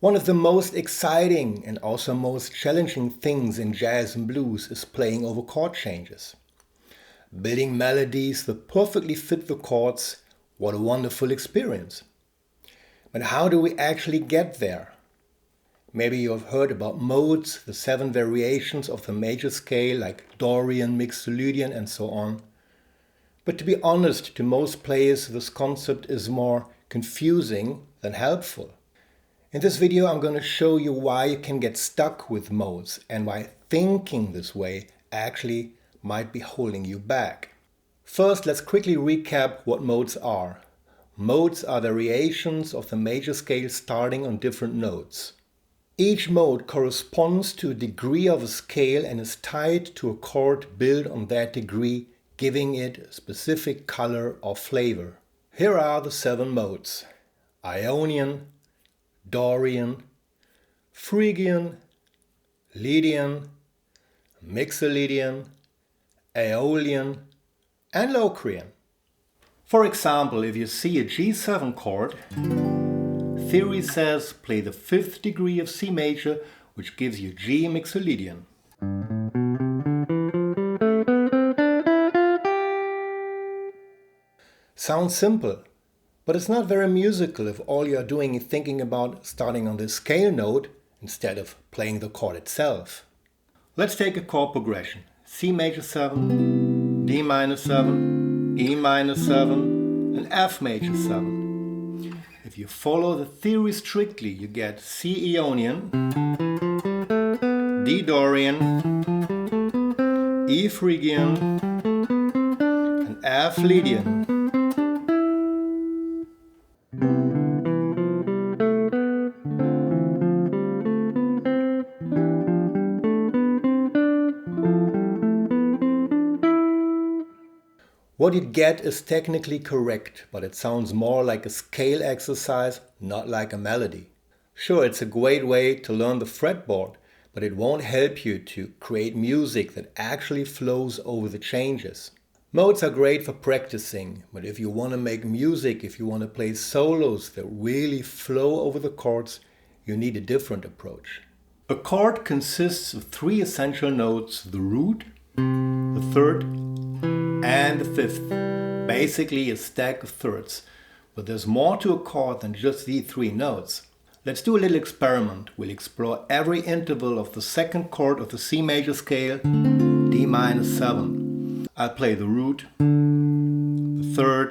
One of the most exciting and also most challenging things in jazz and blues is playing over chord changes. Building melodies that perfectly fit the chords, what a wonderful experience. But how do we actually get there? Maybe you have heard about modes, the 7 variations of the major scale like Dorian, Mixolydian and so on. But to be honest, to most players this concept is more confusing than helpful. In this video I'm going to show you why you can get stuck with modes and why thinking this way actually might be holding you back. First, let's quickly recap what modes are. Modes are variations of the major scale starting on different notes. Each mode corresponds to a degree of a scale and is tied to a chord built on that degree, giving it a specific color or flavor. Here are the 7 modes: Ionian, Dorian, Phrygian, Lydian, Mixolydian, Aeolian and Locrian. For example, if you see a G7 chord, theory says play the 5th degree of C major, which gives you G Mixolydian. Sounds simple, but it's not very musical if all you are doing is thinking about starting on the scale note instead of playing the chord itself. Let's take a chord progression: C major 7, D minor 7, E minor 7 and F major 7. If you follow the theory strictly, you get C Ionian, D Dorian, E Phrygian and F Lydian. What you get is technically correct, but it sounds more like a scale exercise, not like a melody. Sure, it's a great way to learn the fretboard, but it won't help you to create music that actually flows over the changes. Modes are great for practicing, but if you want to make music, if you want to play solos that really flow over the chords, you need a different approach. A chord consists of 3 essential notes: the root, the 3rd and the 5th, basically a stack of thirds. But there's more to a chord than just these 3 notes. Let's do a little experiment. We'll explore every interval of the 2nd chord of the C major scale, D minor 7. I'll play the root, the 3rd,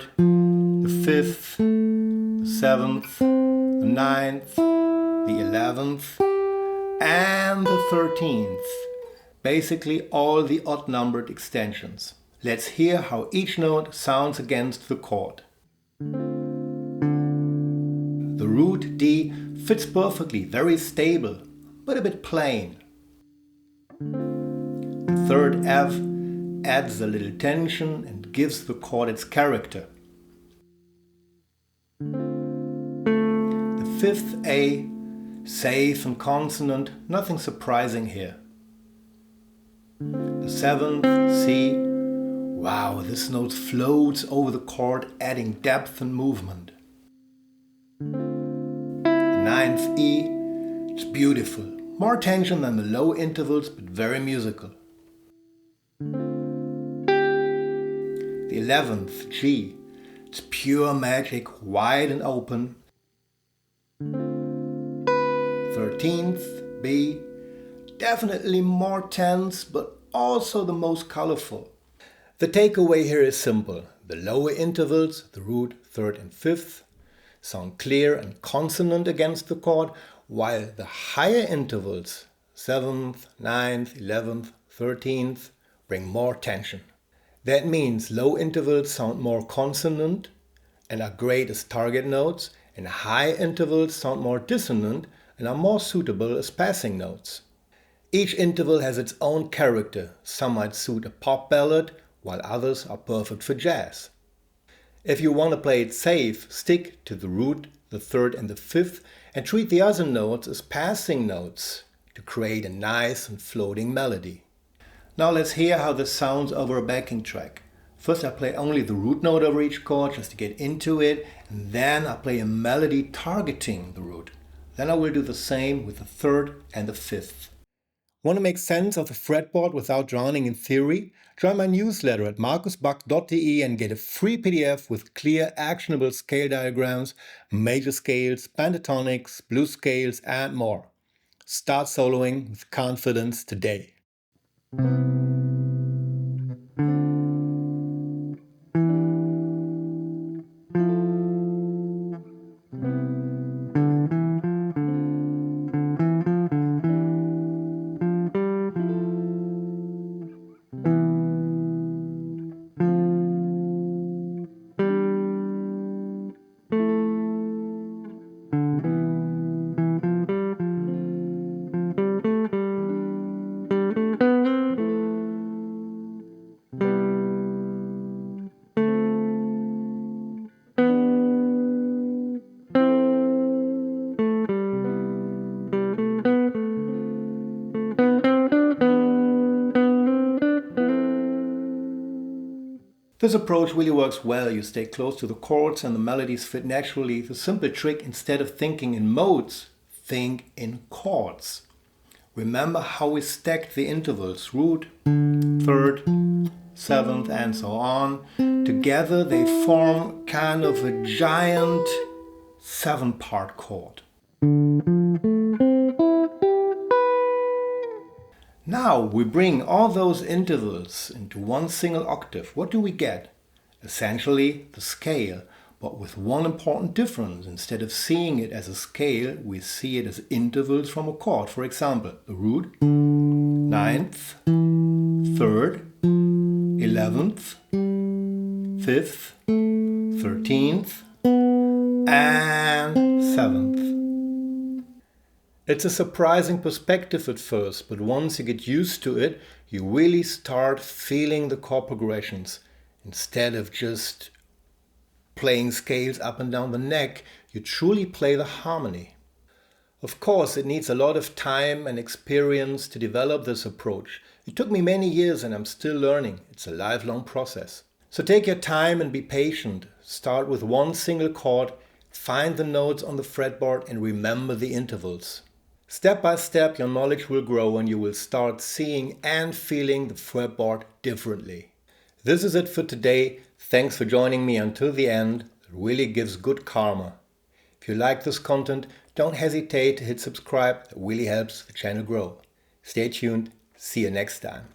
the 5th, the 7th, the 9th, the 11th and the 13th. Basically all the odd numbered extensions. Let's hear how each note sounds against the chord. The root D fits perfectly, very stable, but a bit plain. The 3rd F adds a little tension and gives the chord its character. The 5th A, safe and consonant, nothing surprising here. The 7th C, wow, this note floats over the chord, adding depth and movement. The 9th E, it's beautiful, more tension than the low intervals, but very musical. The 11th G, it's pure magic, wide and open. 13th B, definitely more tense, but also the most colorful. The takeaway here is simple. The lower intervals, the root, 3rd and 5th, sound clear and consonant against the chord, while the higher intervals, 7th, 9th, 11th, 13th, bring more tension. That means low intervals sound more consonant and are great as target notes, and high intervals sound more dissonant and are more suitable as passing notes. Each interval has its own character. Some might suit a pop ballad, while others are perfect for jazz. If you want to play it safe, stick to the root, the 3rd and the 5th and treat the other notes as passing notes to create a nice and floating melody. Now let's hear how this sounds over a backing track. First I play only the root note over each chord just to get into it, and then I play a melody targeting the root. Then I will do the same with the third and the fifth. Want to make sense of the fretboard without drowning in theory? Join my newsletter at markusbuck.de and get a free PDF with clear, actionable scale diagrams, major scales, pentatonics, blues scales, and more. Start soloing with confidence today. This approach really works well. You stay close to the chords and the melodies fit naturally. The simple trick, instead of thinking in modes, think in chords. Remember how we stacked the intervals, root, third, seventh, and so on. Together they form kind of a giant 7-part chord. Now we bring all those intervals into one single octave. What do we get? Essentially the scale, but with one important difference. Instead of seeing it as a scale, we see it as intervals from a chord. For example, the root, 9th, 3rd, 11th, 5th, 13th, and 7th. It's a surprising perspective at first, but once you get used to it, you really start feeling the chord progressions. Instead of just playing scales up and down the neck, you truly play the harmony. Of course, it needs a lot of time and experience to develop this approach. It took me many years and I'm still learning. It's a lifelong process. So take your time and be patient. Start with one single chord, find the notes on the fretboard and remember the intervals. Step by step, your knowledge will grow and you will start seeing and feeling the fretboard differently. This is it for today. Thanks for joining me until the end. It really gives good karma. If you like this content, don't hesitate to hit subscribe. It really helps the channel grow. Stay tuned. See you next time.